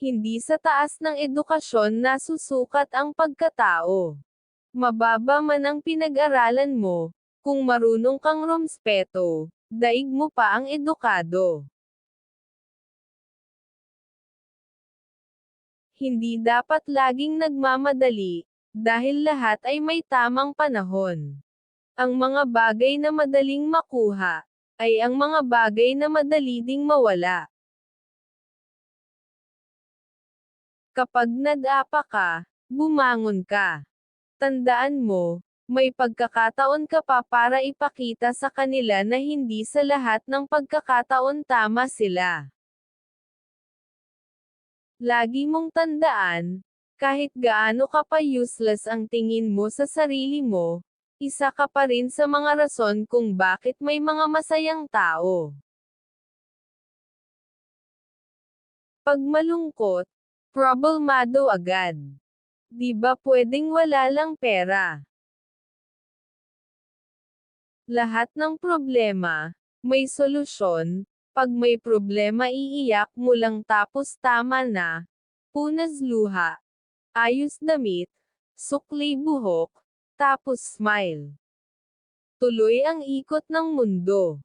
Hindi sa taas ng edukasyon nasusukat ang pagkatao. Mababa man ang pinag-aralan mo, kung marunong kang rumespeto, daig mo pa ang edukado. Hindi dapat laging nagmamadali, dahil lahat ay may tamang panahon. Ang mga bagay na madaling makuha, ay ang mga bagay na madali ding mawala. Kapag nag-apa ka, bumangon ka. Tandaan mo, may pagkakataon ka pa para ipakita sa kanila na hindi sa lahat ng pagkakataon tama sila. Lagi mong tandaan, kahit gaano ka pa useless ang tingin mo sa sarili mo, isa ka pa rin sa mga rason kung bakit may mga masayang tao. Pag malungkot, problemado agad. Di ba pwedeng wala lang pera? Lahat ng problema, may solusyon. Pag may problema iiyak mo lang tapos tama na. Punas luha, ayos damit, sukli buhok, tapos smile. Tuloy ang ikot ng mundo.